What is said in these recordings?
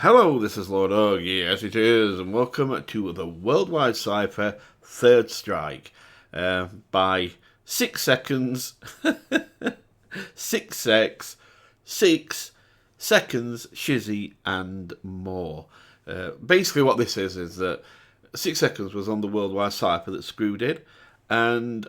Hello, this is LordUg, yes it is, and welcome to the WorldWide Cyper Third Strike by 6 seconds, 6 secs, 6 seconds, Shizzy, and more. Basically what this is that 6 seconds was on the WorldWide Cyper that screwed in, and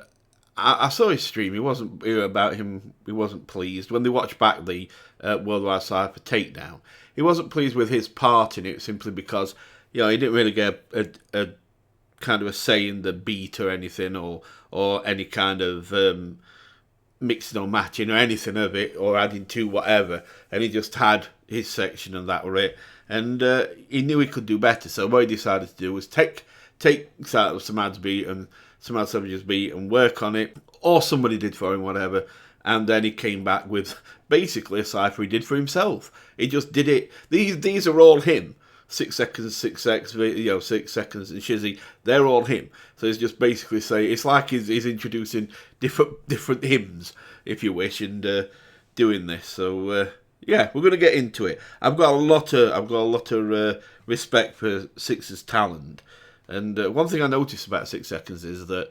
I saw his stream. He wasn't He wasn't pleased when they watched back the WorldWide Cyper takedown. He wasn't pleased with his part in it simply because he didn't really get a kind of a say in the beat or anything or any kind of mixing or matching or anything of it or adding to whatever. And he just had his section and that were it. And he knew he could do better. So what he decided to do was take Samad's beat and Samad Savage's beat and work on it, or somebody did for him, whatever, and then he came back with basically a cypher he did for himself. He just did it. These are all him. 6 seconds, 6 seconds, 6 seconds, and Shizzy, they're all him. So he's just basically saying it's like he's introducing different hymns, if you wish, and doing this. So yeah, we're gonna get into it. I've got a lot of respect for Six's talent. And one thing I noticed about 6 seconds is that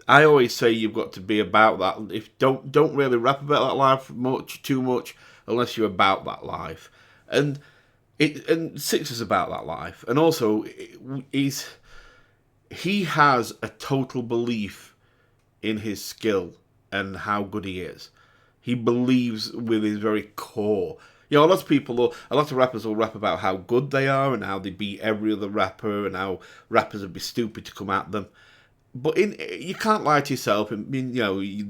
I always say you've got to be about that. If don't really rap about that life too much, unless you're about that life. And Six is about that life, and also he has a total belief in his skill and how good he is. He believes with his very core. A lot of rappers will rap about how good they are and how they beat every other rapper and how rappers would be stupid to come at them. But you can't lie to yourself. They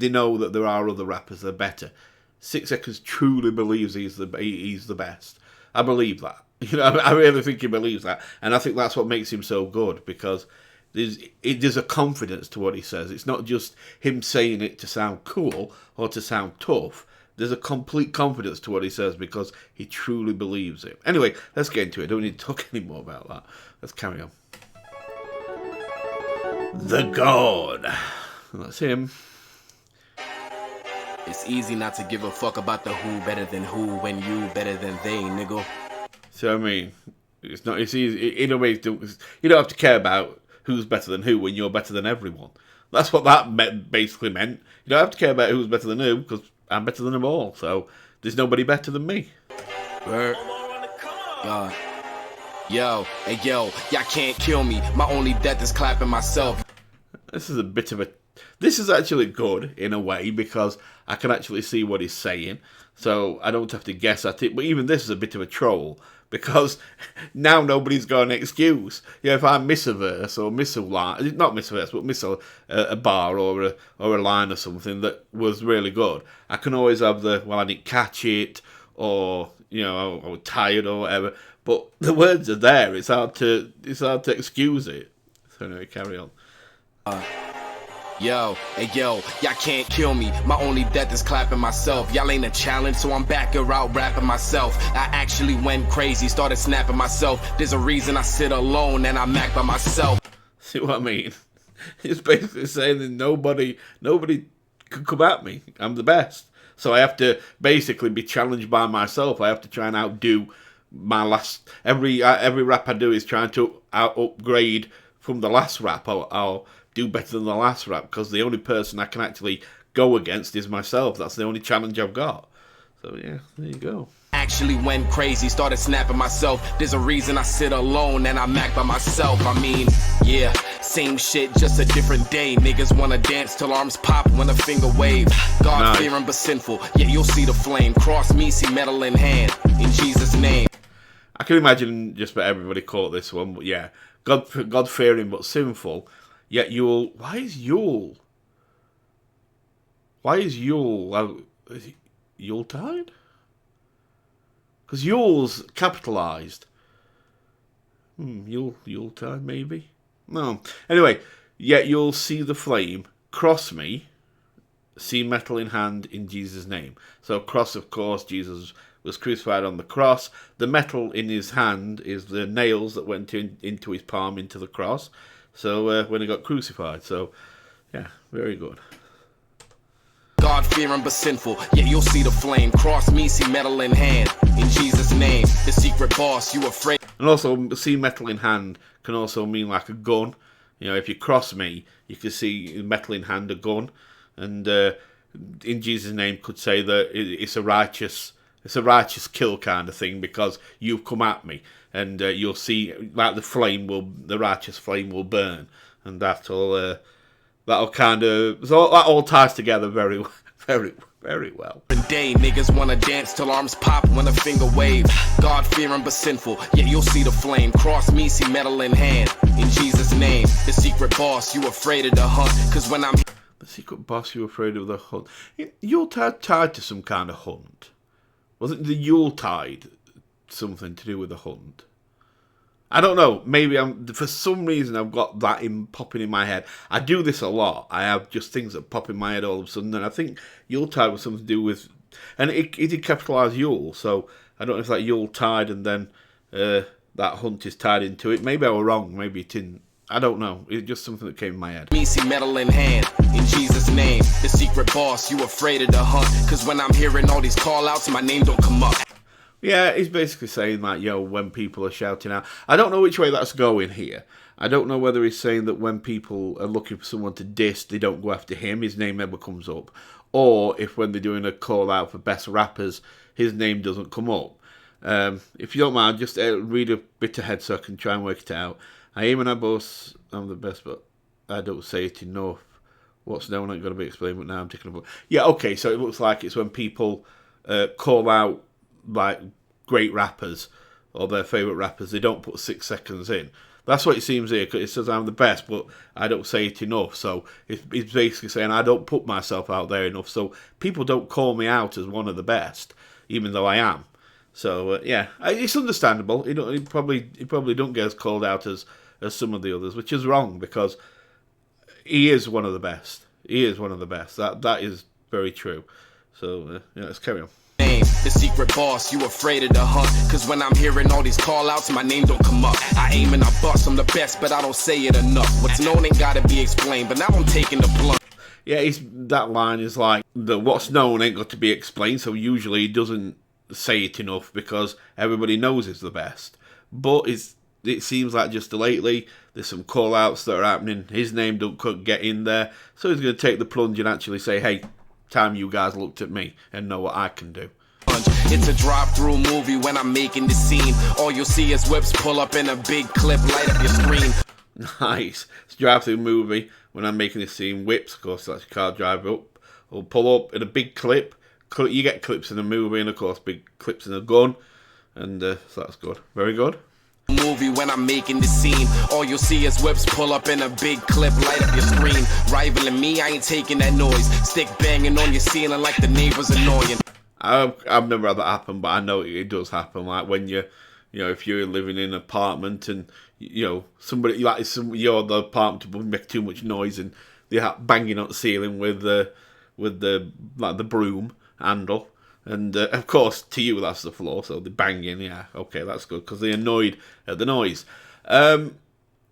know that there are other rappers that are better. 6 Seconds truly believes he's the best. I believe that. I really think he believes that, and I think that's what makes him so good, because there's a confidence to what he says. It's not just him saying it to sound cool or to sound tough. There's a complete confidence to what he says because he truly believes it. Anyway, let's get into it. I don't need to talk anymore about that. Let's carry on. The God. That's him. It's easy not to give a fuck about the who better than who when you better than they, nigga. So, I mean, it's easy. In a way, you don't have to care about who's better than who when you're better than everyone. That's what that basically meant. You don't have to care about who's better than who, because I'm better than them all, so there's nobody better than me. Word. God. Yo, hey yo, y'all can't kill me. My only death is clapping myself. This is actually good in a way, because I can actually see what he's saying, so I don't have to guess at it. But even this is a bit of a troll, because now nobody's got an excuse. If I miss a verse or miss a line, not miss a verse, but miss a bar or a line or something that was really good, I can always have I didn't catch it, or I was tired or whatever. But the words are there. It's hard to excuse it. So anyway, carry on. Yo, hey yo, y'all can't kill me. My only death is clapping myself. Y'all ain't a challenge, so I'm back here out rapping myself. I actually went crazy, started snapping myself. There's a reason I sit alone and I'm act by myself. See what I mean? It's basically saying that nobody could come at me. I'm the best. So I have to basically be challenged by myself. I have to try and outdo my last. Every rap I do is trying to upgrade from the last rap. I'll do better than the last rap, because the only person I can actually go against is myself. That's the only challenge I've got. So yeah, there you go. Actually went crazy, started snapping myself. There's a reason I sit alone and I'm act by myself. I mean, yeah, same shit, just a different day. Niggas wanna dance till arms pop when a finger wave. God fearing but sinful, yeah, you'll see the flame. Cross me, see metal in hand, in Jesus' name. I can imagine just about everybody caught this one, but yeah, God fearing but sinful. Yet Yule. Why is Yule? Is it Yuletide? Because Yule's capitalised. Yuletide maybe? No. Anyway, yet you'll see the flame. Cross me. See metal in hand in Jesus' name. So cross, of course, Jesus was crucified on the cross. The metal in his hand is the nails that went into his palm into the cross. So when he got crucified. So yeah, very good. God God-fearing but sinful, yeah, you'll see the flame. Cross me, see metal in hand. In Jesus' name, the secret boss, you afraid. And also, see metal in hand can also mean like a gun. You know, if you cross me, you can see metal in hand, a gun. And in Jesus' name could say that it's a righteous kill kind of thing, because you've come at me, and you'll see like the righteous flame will burn, and that'll kind of, so that all ties together very, very, very well. Day niggas wanna dance till arms pop when a finger wave. God-fearing but sinful, yeah, you'll see the flame. Cross me, see metal in hand. In Jesus' name, the secret boss, you afraid of the hunt. Cause when I'm the secret boss, you afraid of the hunt. Yuletide tied to some kind of hunt. Wasn't the Yuletide something to do with the hunt? I don't know. Maybe for some reason I've got that popping in my head. I do this a lot. I have just things that pop in my head all of a sudden, and I think Yuletide was something to do with, and it did capitalise Yule, so I don't know if that Yuletide and then that hunt is tied into it. Maybe I was wrong. Maybe it didn't. I don't know. It's just something that came in my head. Me see metal in hand, in Jesus' name. The secret boss, you afraid of the hunt. Cause when I'm hearing all these call outs, my name don't come up. Yeah, he's basically saying that, yo, when people are shouting out. I don't know which way that's going here. I don't know whether he's saying that when people are looking for someone to diss, they don't go after him, his name never comes up. Or if when they're doing a call out for best rappers, his name doesn't come up. If you don't mind, just read a bit ahead so I can try and work it out. I aim and I boast, I'm the best, but I don't say it enough. What's known ain't going to be explained, but now I'm taking a book. Yeah, okay, so it looks like it's when people call out like great rappers or their favourite rappers, they don't put 6 seconds in. That's what it seems here, because it says I'm the best, but I don't say it enough. So it's basically saying I don't put myself out there enough, so people don't call me out as one of the best, even though I am. So yeah, it's understandable. He probably don't get as called out as some of the others, which is wrong, because he is one of the best. He is one of the best. That is very true. So yeah, let's carry on. The secret boss, you afraid of the hunt. Cause when I'm hearing all these call outs, my name don't come up. I aim and I bust, I'm the best, but I don't say it enough. What's known ain't gotta be explained, but now I'm taking the blunt. Yeah, that line is like, what's known ain't got to be explained, so usually he doesn't say it enough because everybody knows he's the best. But it seems like just lately there's some call outs that are happening, his name don't get in there, so he's going to take the plunge and actually say, hey, time you guys looked at me and know what I can do. It's a drive-through movie when I'm making the scene. All you'll see is whips pull up in a big clip, light up your screen. Nice. It's a drive-through movie when I'm making the scene. Whips, of course, that's your car drive up or pull up in a big clip. You get clips in a movie, and of course big clips in a gun, and so that's good. Very good. Movie when I'm making the scene. All you'll see is whips pull up in a big clip, light up your screen. Rivaling me, I ain't taking that noise. Stick banging on your ceiling like the neighbors annoying. I've never had that happen, but I know it does happen. Like when if you're living in an apartment and somebody you're the apartment will make too much noise and they're banging on the ceiling with the broom handle, and of course to you that's the floor, so they're banging. Yeah, okay, that's good because they're annoyed at the noise. Well,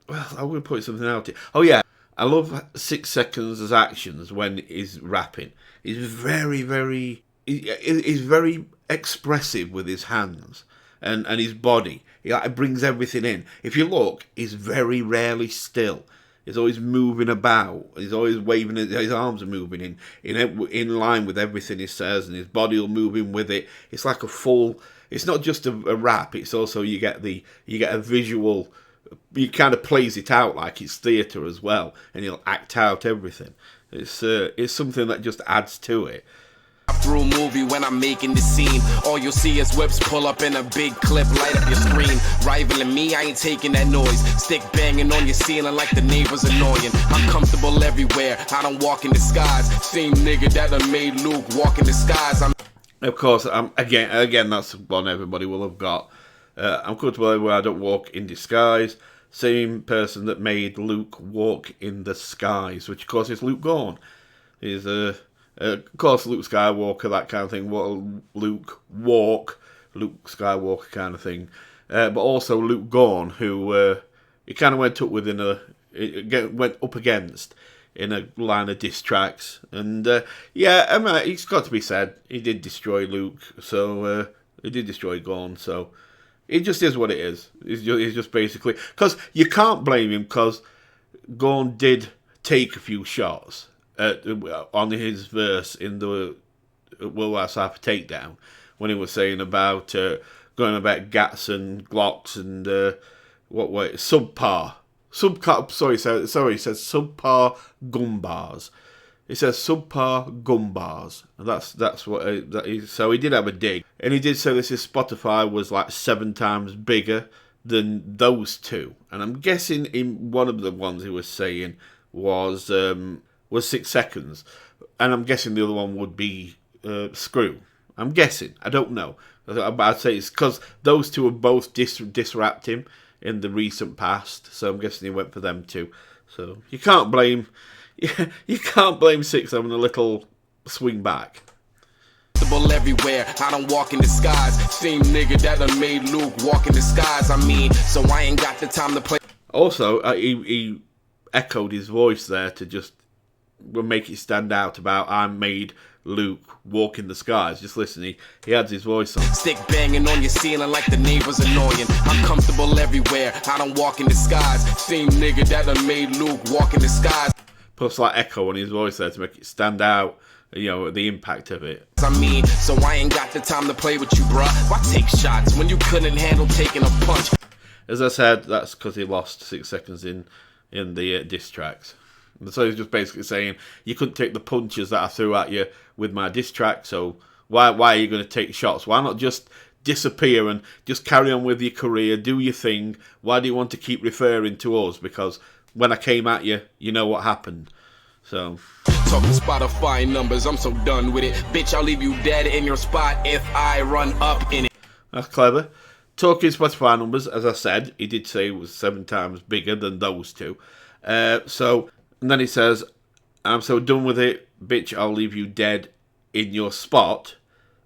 I'm going to put something out here. Oh yeah, I love 6 seconds as actions when he's rapping. He's very, very. He's very expressive with his hands and his body. He brings everything in. If you look, he's very rarely still. He's always moving about. He's always waving. His arms are moving in line with everything he says, and his body will move in with it. It's like a full. It's not just a rap. It's also you get a visual. He kind of plays it out like it's theatre as well, and he'll act out everything. It's something that just adds to it. Through movie when I'm making the scene. All you'll see is whips pull up in a big clip, light up your screen. Rivaling me, I ain't taking that noise. Stick banging on your ceiling like the neighbors annoying. I'm comfortable everywhere, I don't walk in disguise. Same nigga that done made Luke walk in disguise. Of course, again, that's one everybody will have got. I'm comfortable everywhere, I don't walk in disguise. Same person that made Luke walk in the skies, which of course is Luke Gorn. He's of course, Luke Skywalker, that kind of thing. Luke Skywalker kind of thing. But also Luke Gorn, who he kind of went up against in a line of diss tracks. And yeah, I mean, it's got to be said, he did destroy Luke, so he did destroy Gorn, so it just is what it is. It's just basically, because you can't blame him, because Gorn did take a few shots on his verse in the WorldWide Cyper takedown, when he was saying about going about Gats and Glocks and subpar. Sorry, he says subpar gun bars. It says subpar gun bars. And that's what that is. So he did have a dig, and he did say this is Spotify was like 7 times bigger than those two. And I'm guessing in one of the ones he was saying was 6 seconds, and I'm guessing the other one would be Screw. I'm guessing. I don't know. I'd say it's because those two have both disrapped him in the recent past, so I'm guessing he went for them too. So you can't blame 6 having a little swing back. Everywhere, I don't walk in disguise. Same nigga that done made Luke walk in disguise. I mean, so I ain't got the time to play. Also, he echoed his voice there to just make it stand out about I made Luke walk in the skies. Just listen, he adds his voice on. Stick banging on your ceiling like the neighbors annoying. I'm comfortable everywhere, I don't walk in disguise. Same nigga that done made Luke walk in disguise. Plus like echo on his voice there to make it stand out, you know, the impact of it. I mean, so I ain't got the time to play with you, bruh. Why take shots when you couldn't handle taking a punch? As I said, that's because he lost 6 seconds in the diss tracks. So he's just basically saying, you couldn't take the punches that I threw at you with my diss track, so why are you going to take shots? Why not just disappear and just carry on with your career, do your thing? Why do you want to keep referring to us? Because when I came at you, you know what happened. So talking Spotify numbers, I'm so done with it. Bitch, I'll leave you dead in your spot if I run up in it. That's clever. Talking Spotify numbers, as I said, he did say it was 7 times bigger than those two. And then he says, I'm so done with it, bitch, I'll leave you dead in your spot,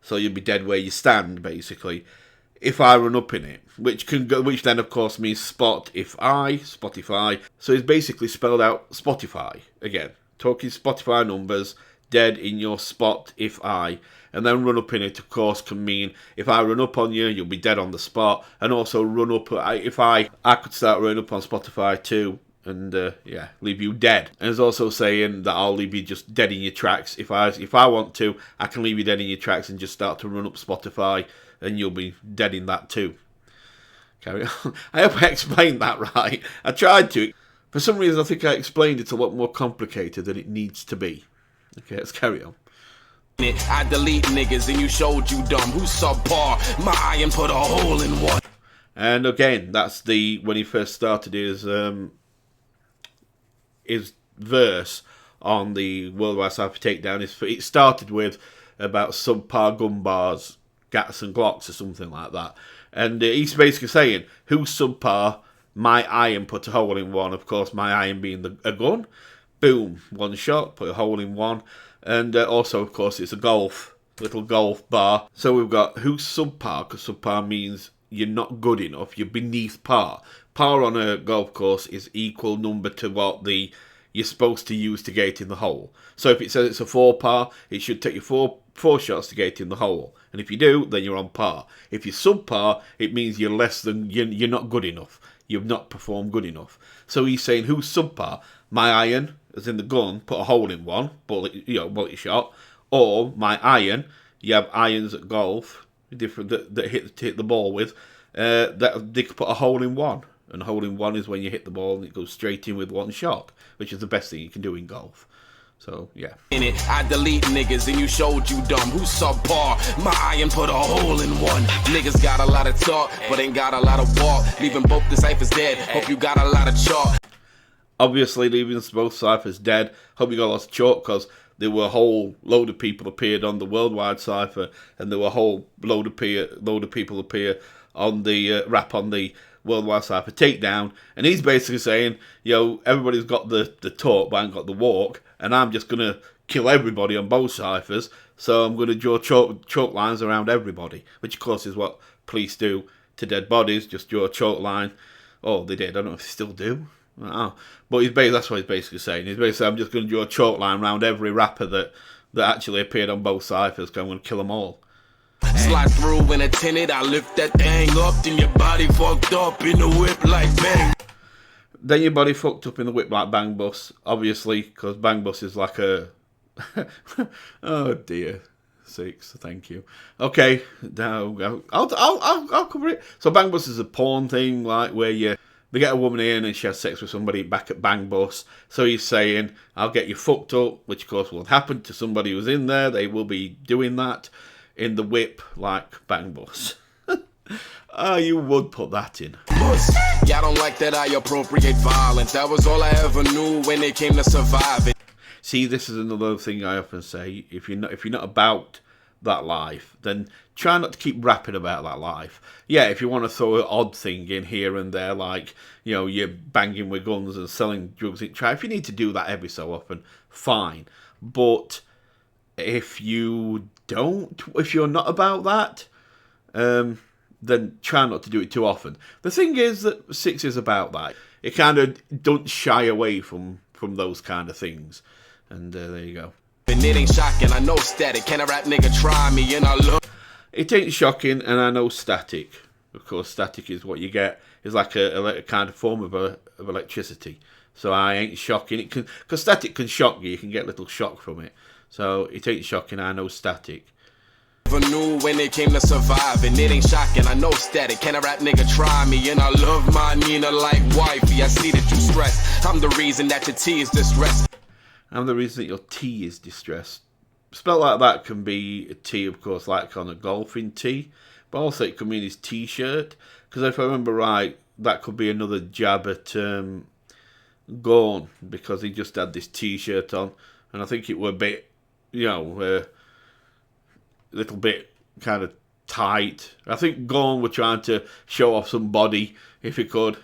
so you'll be dead where you stand, basically, if I run up in it, which then, of course, means Spotify. So he's basically spelled out Spotify, again, talking Spotify numbers, dead in your spot if I, and then run up in it, of course, can mean if I run up on you, you'll be dead on the spot, and also run up, if I could start running up on Spotify too, and leave you dead. And it's also saying that I'll leave you just dead in your tracks. If I want to, I can leave you dead in your tracks and just start to run up Spotify, and you'll be dead in that too. Carry on. I hope I explained that right. I tried to. For some reason, I think I explained it a lot more complicated than it needs to be. Okay, let's carry on. I delete niggas and you showed you dumb. Who's subpar? My iron put a hole in one. And again, that's when he first started his verse on the WorldWide Cyper takedown. It started with about subpar gun bars, Gats and Glocks or something like that. And he's basically saying, who's subpar? My iron put a hole in one. Of course, my iron being a gun. Boom, one shot, put a hole in one. And also, of course, it's a little golf bar. So we've got who's subpar, because subpar means you're not good enough, you're beneath par. Par on a golf course is equal number to what you're supposed to use to get in the hole. So if it says it's a 4 par, it should take you four shots to get in the hole. And if you do, then you're on par. If you're subpar, it means you're you're not good enough. You've not performed good enough. So he's saying, who's subpar? My iron, as in the gun, put a hole in one, bullet shot. Or my iron, you have irons at golf, different that hit the ball with, that they could put a hole in one. And a hole in one is when you hit the ball and it goes straight in with one shot, which is the best thing you can do in golf. So, yeah. In it, I delete niggas and you showed you dumb. Who's subpar? My iron put a hole in one. Niggas got a lot of talk, but ain't got a lot of walk. Leaving both the ciphers dead. Hope you got a lot of chalk. Obviously, leaving both ciphers dead. Hope you got a lot of chalk, because there were a whole load of people appeared on the WorldWide Cyper, and there were a whole load of people appear on the rap on the WorldWide Cyper takedown. And he's basically saying, everybody's got the talk, but I ain't got the walk. And I'm just going to kill everybody on both ciphers, so I'm going to draw chalk lines around everybody, which of course is what police do to dead bodies, just draw a chalk line. Oh, they did. I don't know if they still do. Oh. But that's what he's basically saying. He's basically saying, I'm just going to draw a chalk line around every rapper that actually appeared on both Cyphers, because I'm going to kill them all. Slide through in a tinted, I lift that thing up, then your body fucked up in the whip like bang. Then your body fucked up in the whip like Bang Bus, obviously, because Bang Bus is like a... oh dear. 6, thank you. Okay, now I'll cover it. So Bang Bus is a porn thing, like where they get a woman in and she has sex with somebody back at Bang Bus. So he's saying, I'll get you fucked up, which of course will happen to somebody who's in there. They will be doing that in the whip like Bang Bus. Oh, you would put that in. Yeah, I don't like that I appropriate violence. That was all I ever knew when it came to surviving. See, this is another thing I often say. If you're not about that life, then try not to keep rapping about that life. Yeah, if you want to throw an odd thing in here and there, like, you know, you're banging with guns and selling drugs, if you need to do that every so often, fine. But if you're not about that, then try not to do it too often. The thing is that 6 is about that. It kind of don't shy away from those kind of things. And there you go. And it ain't shocking, I know static. Can a rap nigga try me? And I love. It ain't shocking, and I know static. Of course, static is what you get. It's like a kind of form of electricity. So I ain't shocking. It can, because static can shock you. You can get a little shock from it. So it ain't shocking. I know static. Never knew when it came to surviving. It ain't shocking, I know static. Can a rap nigga try me? And I love my Nina like wifey. I see that you stress. I'm the reason that your T is distressed. I'm the reason that your T is distressed. Spelled like that can be a T, of course, like on a golfing tee. But also it could mean his T-shirt. Because if I remember right, that could be another jab at Gorn. Because he just had this T-shirt on. And I think it were a bit, a little bit kind of tight. I think Gorn were trying to show off some body, if he could.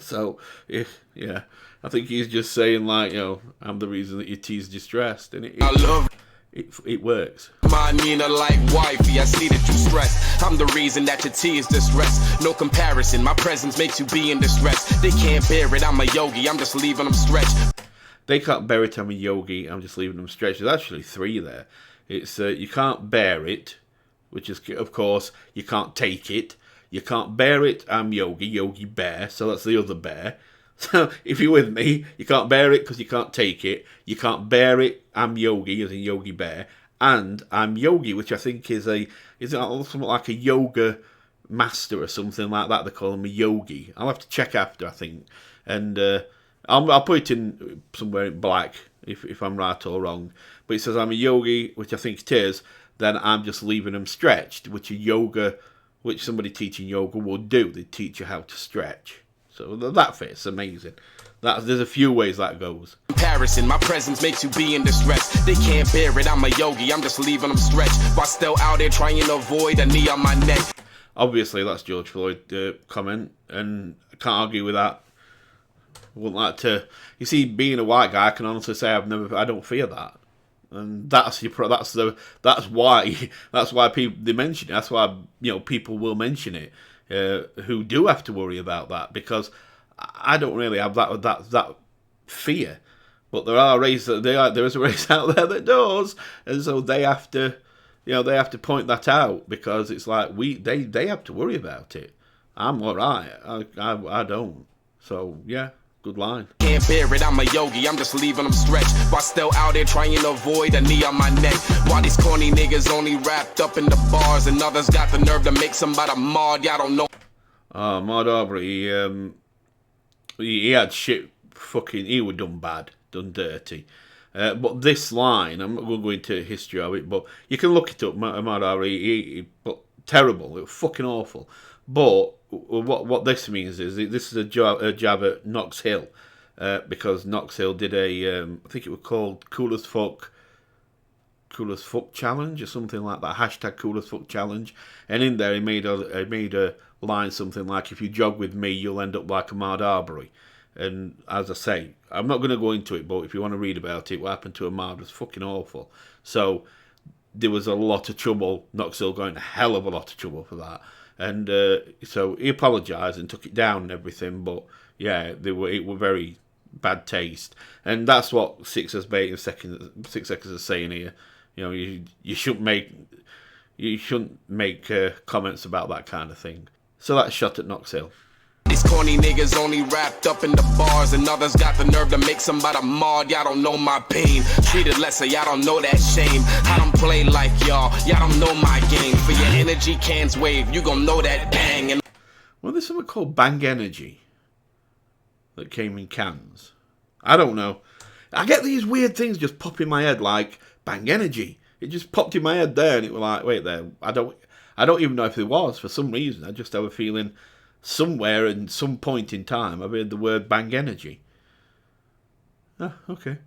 So, yeah. I think he's just saying, like, I'm the reason that your T's distressed. And I love it works. My Nina like wifey, I see that you stress. I'm the reason that your T is distressed. No comparison, my presence makes you be in distress. They can't bear it, I'm a yogi, I'm just leaving them stretched. They can't bear it, I'm a yogi, I'm just leaving them stretched. There's actually 3 there. It's you can't bear it, which is, of course, you can't take it. You can't bear it, I'm yogi, yogi bear, so that's the other bear. So, if you're with me, you can't bear it because you can't take it. You can't bear it, I'm yogi, as in Yogi Bear. And I'm yogi, which I think is something like a yoga master or something like that. They call him a yogi. I'll have to check after, I think. And I'll put it in somewhere in black if I'm right or wrong. But it says I'm a yogi, which I think it is. Then I'm just leaving them stretched, which somebody teaching yoga would do. They teach you how to stretch. So that fits amazing. There's a few ways that goes. Comparison, my presence makes you be in distress. They can't bear it, I'm a yogi, I'm just leaving them stretched. While still out there trying to avoid a knee on my neck. Obviously, that's George Floyd comment, and I can't argue with that. Wouldn't like to. You see, being a white guy, I can honestly say I don't fear that, and that's why people they mention it. That's why people will mention it. Who do have to worry about that, because I don't really have that fear, but there is a race out there that does, and so they have to point that out, because it's like they have to worry about it. I'm alright, I don't. So yeah, good line. Can't bear it, I'm a yogi, I'm just leaving them stretched. While still out there trying to avoid a knee on my neck. While these corny niggas only wrapped up in the bars, and others got the nerve to make somebody mad, y'all don't know. Maud Aubrey, he had shit he was done bad, done dirty. But this line, I'm not going to go into history of it, but you can look it up. Maud Aubrey, but terrible, it was fucking awful. But what this means is this is a jab at Knox Hill, because Knox Hill did I think it was called Cool as Fuck challenge or something like that. Hashtag Cool as Fuck challenge, and in there he made a line something like, if you jog with me, you'll end up like a Maud Aubrey. And as I say, I'm not going to go into it, but if you want to read about it, what happened to Maud was fucking awful. So there was a lot of trouble. Knox Hill going a hell of a lot of trouble for that. And so he apologised and took it down and everything. But yeah, it were very bad taste, and that's what 6 seconds is saying here. You know, you shouldn't make comments about that kind of thing. So that's shot at Knox Hill. These corny niggas only wrapped up in the bars, and others got the nerve to make somebody mad. Y'all don't know my pain. Treated lesser, y'all don't know that shame. I don't play like y'all don't know my game. For your energy cans wave, you gon' know that bang. And well, there's something called Bang Energy that came in cans. I don't know. I get these weird things just pop in my head, like Bang Energy. It just popped in my head there, and it was like, wait there. I don't even know if it was. For some reason, I just have a feeling somewhere in some point in time I've heard the word Bang Energy. Oh, okay.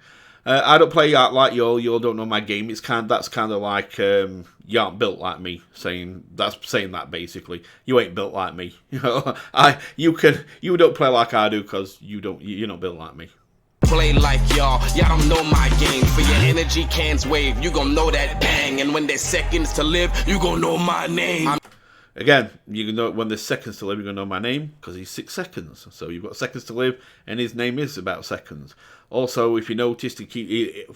I don't play like y'all don't know my game. That's kind of like you aren't built like me, saying that basically. You ain't built like me. You know, you don't play like I do because you're not built like me. Play like y'all don't know my game. For your energy cans wave, you gon' know that bang. And when there's seconds to live, you gon' know my name. Again, you know when there's seconds to live, you're going to know my name, because he's 6 seconds. So you've got seconds to live, and his name is about seconds. Also, if you noticed, he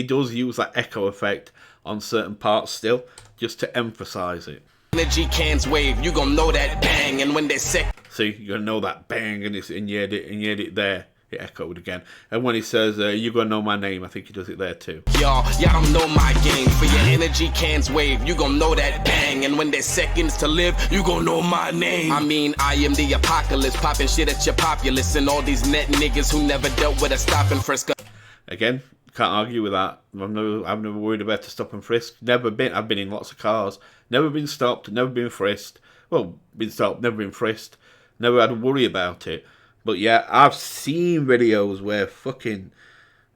does use that echo effect on certain parts still, just to emphasise it. Energy cans wave, you gon' know that bang. And when there's seconds... See, you're going to know that bang, and you heard it there. It echoed again. And when he says, you're going to know my name, I think he does it there too. Y'all don't know my game. For your energy cans wave, you gon' know that bang. And when there's seconds to live, you gon' know my name. I mean, I am the apocalypse, popping shit at your populace. And all these net niggas who never dealt with a stop and frisk. Again, can't argue with that. I've never worried about a stop and frisk. I've been in lots of cars. Never been stopped, never been frisked. Well, been stopped, never been frisked. Never had to worry about it. But yeah, I've seen videos where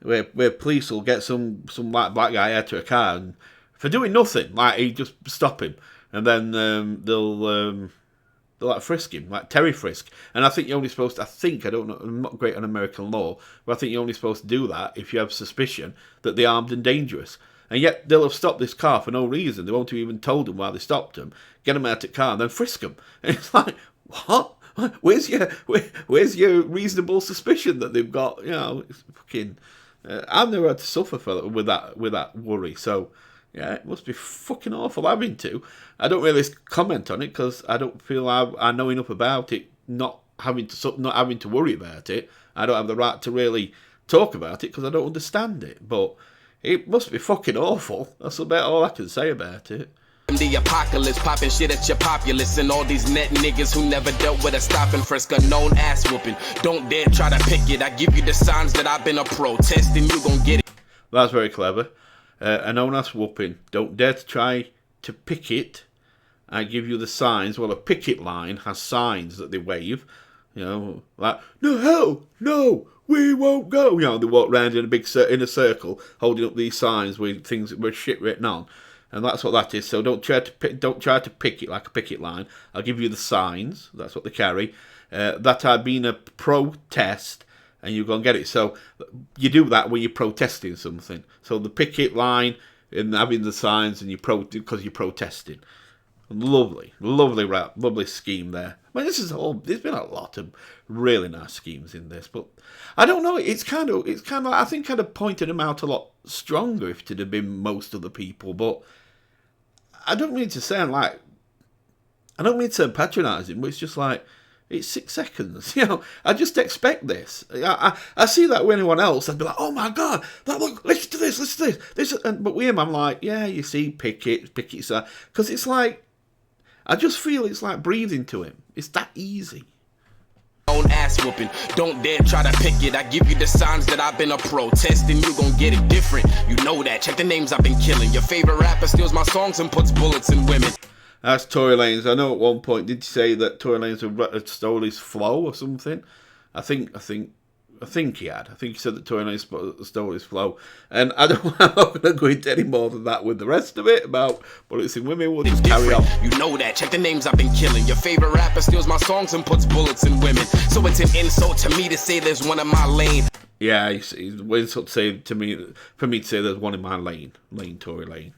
where police will get some like black guy out to a car and for doing nothing, like he just stop him, and then they'll like frisk him, like Terry frisk. And I think you're only supposed to, I don't know, I'm not great on American law, but I think you're only supposed to do that if you have suspicion that they're armed and dangerous. And yet they'll have stopped this car for no reason. They won't have even told him why they stopped him, get him out of the car, and then frisk him. And it's like, what? Where's your reasonable suspicion that they've got? You know, it's fucking. I've never had to suffer with that worry. So yeah, it must be fucking awful having to. I don't really comment on it because I don't feel I know enough about it. Not having to worry about it. I don't have the right to really talk about it because I don't understand it. But it must be fucking awful. That's about all I can say about it. The apocalypse, popping shit at your populace. And all these net niggas who never dealt with a stop and frisk, a known ass whooping. Don't dare try to pick it. I give you the signs that I've been a protest, and you gon' get it. That's very clever. A known ass whooping. Don't dare to try to pick it. I give you the signs. Well, a picket line has signs that they wave. You know, like, no, hell, no, we won't go. You know, they walk around in a circle, holding up these signs with things with shit written on. And that's what that is. So don't try to pick it like a picket line. I'll give you the signs. That's what they carry. That I've been a protest, and you go and get it. So you do that when you're protesting something. So the picket line and having the signs, and because you're protesting. Lovely scheme there. I mean, there's been a lot of really nice schemes in this, but I don't know. It's kind of. I think I'd have pointed them out a lot stronger if it had been most of the people, but. I don't mean to sound patronising, but it's just like, it's 6 seconds. You know, I just expect this. I see that with anyone else, I'd be like, oh my God, look, listen to this. But with him, I'm like, yeah, you see, pickets, because it's like, I just feel it's like breathing to him. It's that easy. Own ass whooping. Don't dare try to pick it. I give you the signs that I've been a protest, and you gon' get it different. You know that. Check the names I've been killing. Your favorite rapper steals my songs and puts bullets in women. That's Tory Lanez. I know at one point, did you say that Tory Lanez had stole his flow or something? I think he had. I think he said that Tory Lanez stole his flow. And I'm not going to go into any more than that with the rest of it about bullets in women. We'll just carry on. You know that. Check the names I've been killing. Your favorite rapper steals my songs and puts bullets in women. So it's an insult to me to say there's one in my lane. Yeah, it's an insult to say to me, for me to say there's one in my lane. Tory Lane.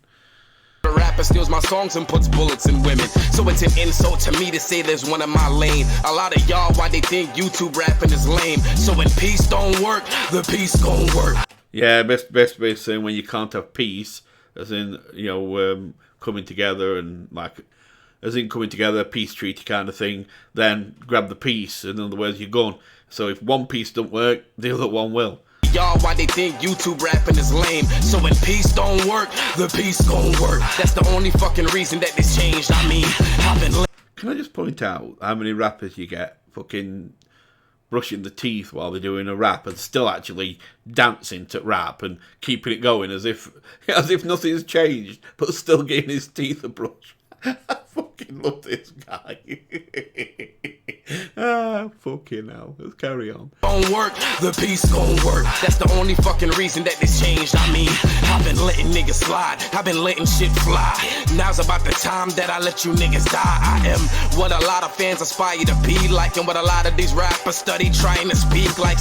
A rapper steals my songs and puts bullets in women. So it's an insult to me to say there's one in my lane. A lot of y'all, why they think YouTube rapping is lame. So when peace don't work, the peace gon' work. Yeah, best way of saying when you can't have peace, as in, you know, coming together and like, as in coming together, peace treaty kind of thing, then grab the piece, in other words, you're gone. So if one piece don't work, the other one will. Y'all, why they think YouTube rapping is lame. So when peace don't work, the peace gon' work. That's the only fucking reason that this changed. I mean, I've been... Can I just point out how many rappers you get fucking brushing the teeth while they're doing a rap and still actually dancing to rap and keeping it going as if nothing's changed, but still getting his teeth a brush. I fucking love this guy. Fucking hell. Let's carry on. Don't work, the peace gon' work. That's the only fucking reason that this changed. I mean, I've been letting niggas slide. I've been letting shit fly. Now's about the time that I let you niggas die. I am what a lot of fans aspire to be like, and what a lot of these rappers study trying to speak like.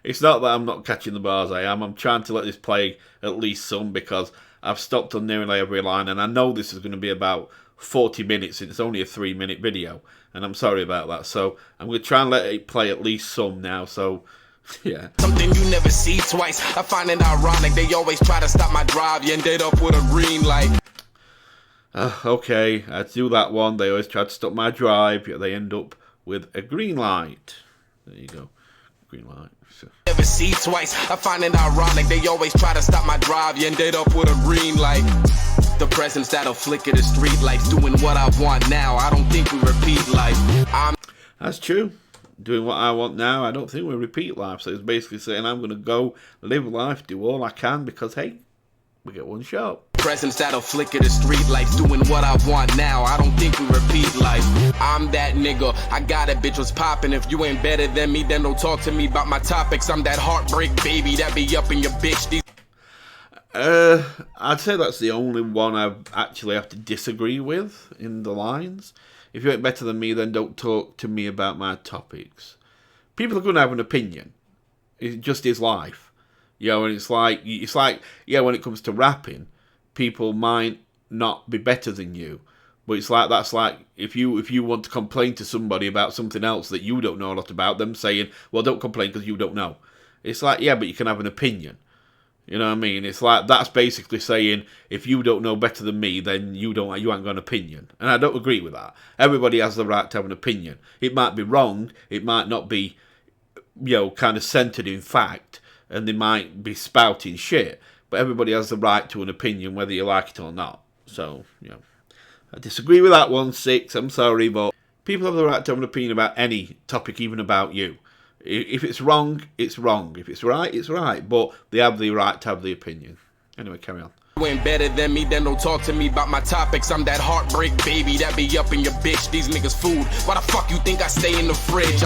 It's not that I'm not catching the bars, I am. I'm trying to let this play at least some, because I've stopped on nearly every line, and I know this is going to be about 40 minutes, and it's only a 3-minute video, and I'm sorry about that. So I'm going to try and let it play at least some now. So yeah, something you never see twice. I find it ironic they always try to stop my drive. You ended up with a green light. Okay, I do that one. They always try to stop my drive, yet they end up with a green light. There you go, green light. So. Never see twice. I find it ironic they always try to stop my drive. You ended up with a green light. The presence that'll flicker the street lights, doing what I want now. I don't think we repeat life. That's true. Doing what I want now, I don't think we repeat life. So it's basically saying I'm going to go live life, do all I can, because hey, we get one shot. Presence that'll flicker the street lights, doing what I want now. I don't think we repeat life. I'm that nigga. I got it, bitch was popping. If you ain't better than me, then don't talk to me about my topics. I'm that heartbreak baby that be up in your bitch. I'd say that's the only one I actually have to disagree with in the lines. If you ain't better than me, then don't talk to me about my topics. People are going to have an opinion. It just is life. You know, and it's like, yeah, when it comes to rapping, people might not be better than you. But it's like, that's like, if you want to complain to somebody about something else that you don't know a lot about, them saying, well, don't complain because you don't know. It's like, yeah, but you can have an opinion. You know what I mean? It's like, that's basically saying, if you don't know better than me, then you ain't got an opinion. And I don't agree with that. Everybody has the right to have an opinion. It might be wrong. It might not be, you know, kind of centered in fact. And they might be spouting shit. But everybody has the right to an opinion, whether you like it or not. So, you know, I disagree with that one, 6. I'm sorry, but people have the right to have an opinion about any topic, even about you. If it's wrong, it's wrong. If it's right, it's right. But they have the right to have the opinion. Anyway, carry on. You ain't better than me, then don't talk to me about my topics. I'm that heartbreak baby that be up in your bitch. These niggas food. Why the fuck you think I stay in the fridge?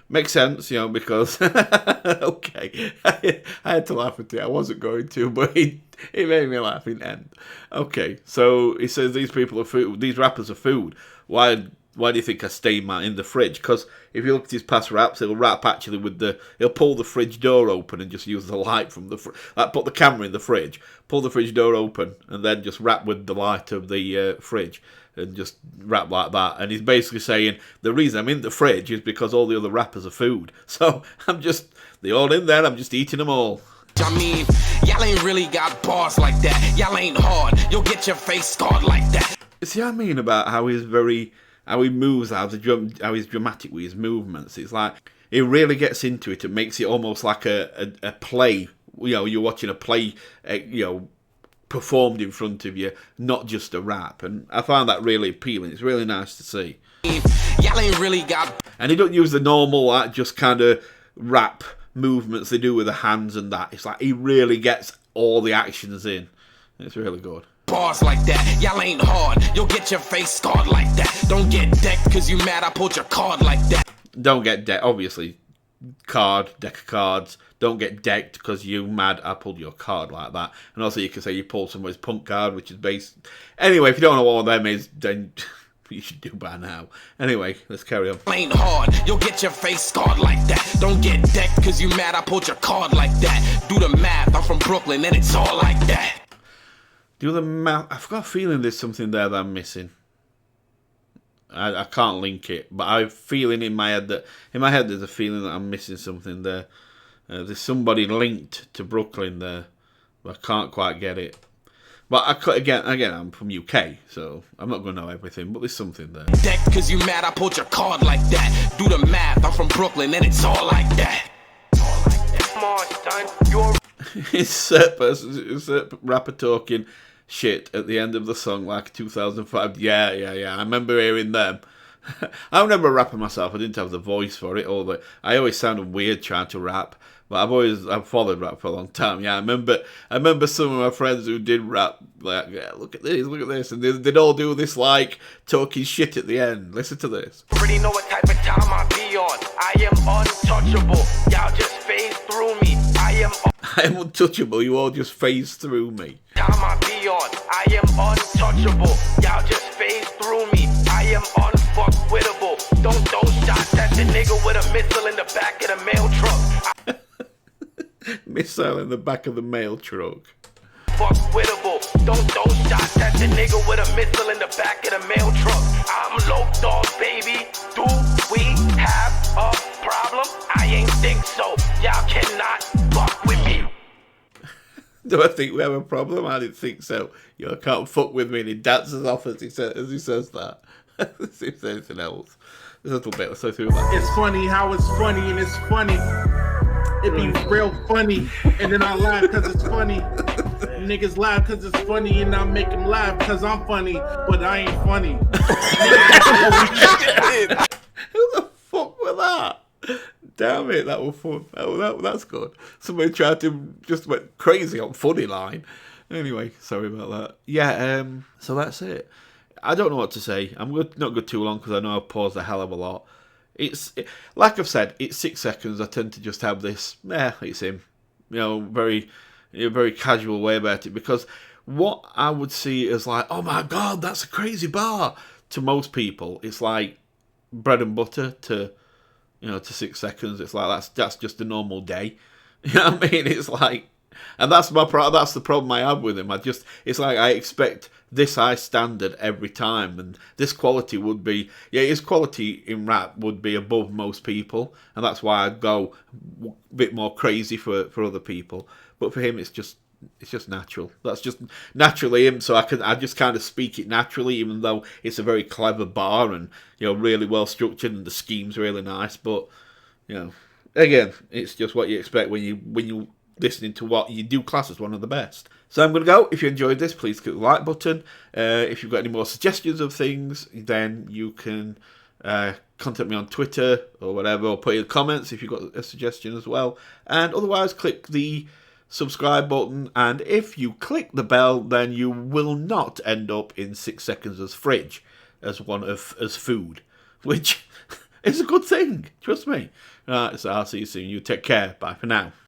Makes sense, you know, because okay, I had to laugh at it. I wasn't going to, but it made me laugh in the end. Okay, so he says these people are food. These rappers are food. Why do you think I stay in the fridge? Because if you look at his past raps, he'll rap actually with he'll pull the fridge door open and just use the light from the like put the camera in the fridge, pull the fridge door open, and then just rap with the light of the fridge. And just rap like that. And he's basically saying, the reason I'm in the fridge is because all the other rappers are food. So they're all in there, I'm just eating them all. I mean, y'all ain't really got bars like that. Y'all ain't hard. You'll get your face scarred like that. See what I mean about how he moves, how he's dramatic with his movements. It's like, he really gets into it and makes it almost like a play. You know, you're watching a play, you know, performed in front of you, not just a rap. And I find that really appealing. It's really nice to see. Y'all ain't really got... And he don't use the normal, like, just kind of rap movements they do with the hands and that. It's like he really gets all the actions in. It's really good. Bars like that, y'all ain't hard. You'll get your face scarred like that. Don't get decked because you mad I pulled your card like that. Don't get decked, obviously. Deck of cards. Don't get decked because you mad I pulled your card like that. And also you can say you pulled somebody's punk card, which is based... Anyway, if you don't know what one of them is, then you should do by now. Anyway, let's carry on. Ain't hard, you'll get your face scarred like that. Don't get decked because you mad I pulled your card like that. Do the math, I'm from Brooklyn and it's all like that. Do the math. I've got a feeling there's something there that I'm missing. I can't link it, but I'm feeling in my head there's a feeling that I'm missing something there. There's somebody linked to Brooklyn there, but I can't quite get it. But again, I'm from UK, so I'm not going to know everything, but there's something there. Deck, cause you mad I pulled your card like that. Do the math, I'm from Brooklyn and it's all like that. Come on, son, It's a rapper talking shit at the end of the song, like 2005. Yeah. I remember hearing them. I was never a rapper myself. I didn't have the voice for it. I always sounded weird trying to rap. But I've followed rap for a long time. Yeah, I remember some of my friends who did rap. Like, yeah, look at this, and they'd all do this like talking shit at the end. Listen to this. Already know what type of time I be on. I am untouchable. Y'all just phase through me. I am untouchable. You all just phase through me. Time I be on. I am untouchable. Y'all just phase through me. I am unfuckwittable. Don't throw shots at the nigga with a missile in the back of the mail truck. Missile in the back of the mail truck. Fuckwittable. Don't throw shots at the nigga with a missile in the back of the mail truck. I'm LordUg, baby. Do we have a problem? I ain't think so. Y'all cannot fuck with me. Do I think we have a problem? I didn't think so. You can't fuck with me. And he dances off as he says that. As if there's anything else. There's a little bit. Let's go through that. It's funny how it's funny and it's funny. It be real funny, and then I laugh because it's funny. Niggas laugh because it's funny, and I make them laugh because I'm funny, but I ain't funny. Who the fuck was that? Damn it, that was fun. That's good. Somebody tried to just went crazy on funny line. Anyway, sorry about that. Yeah, so that's it. I don't know what to say. I'm not good too long because I know I've paused a hell of a lot. Like I've said, it's 6 seconds. I tend to just have this, it's him. Very casual way about it. Because what I would see as like, oh my God, that's a crazy bar. To most people, it's like bread and butter to 6 seconds. It's like, that's just a normal day. You know what I mean? It's like, and that's the problem I have with him. It's like I expect this high standard every time, and this quality would be, his quality in rap would be above most people, and that's why I'd go a bit more crazy for other people. But for him, it's just natural. That's just naturally him. So I just kind of speak it naturally, even though it's a very clever bar and really well structured and the scheme's really nice. But again, it's just what you expect when you listening to what you do class as one of the best. So I'm going to go. If you enjoyed this, please click the like button. If you've got any more suggestions of things, then you can contact me on Twitter or whatever, or put in the comments if you've got a suggestion as well. And otherwise, click the subscribe button. And if you click the bell, then you will not end up in 6 seconds as fridge as food, which is a good thing. Trust me. Right, so I'll see you soon. You take care. Bye for now.